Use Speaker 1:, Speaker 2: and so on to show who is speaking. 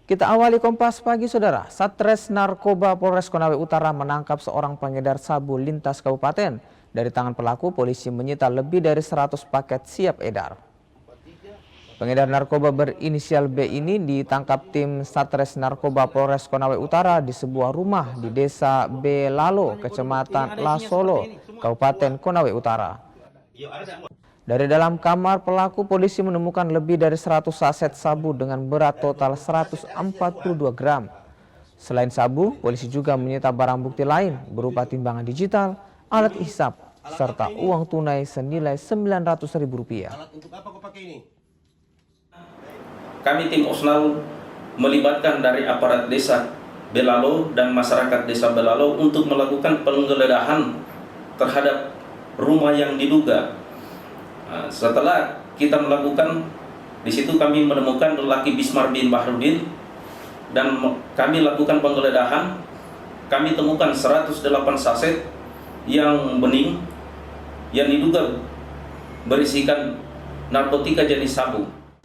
Speaker 1: Kita awali Kompas Pagi, Saudara. Satres Narkoba Polres Konawe Utara menangkap seorang pengedar sabu lintas kabupaten. Dari tangan pelaku, polisi menyita lebih dari 100 paket siap edar. Pengedar narkoba berinisial B ini ditangkap tim Satres Narkoba Polres Konawe Utara di sebuah rumah di Desa Belalo, Kecamatan Lasolo, Kabupaten Konawe Utara. Dari dalam kamar pelaku, polisi menemukan lebih dari 100 saset sabu dengan berat total 142 gram. Selain sabu, polisi juga menyita barang bukti lain berupa timbangan digital, alat hisap, serta uang tunai senilai Rp900.000.
Speaker 2: Kami tim Osnal melibatkan dari aparat desa Belalo dan masyarakat desa Belalo untuk melakukan penggeledahan terhadap rumah yang diduga. Setelah kita melakukan, di situ kami menemukan lelaki Bismar bin Bahrudin dan kami lakukan penggeledahan. Kami temukan 108 saset yang bening yang diduga berisikan narkotika jenis sabu.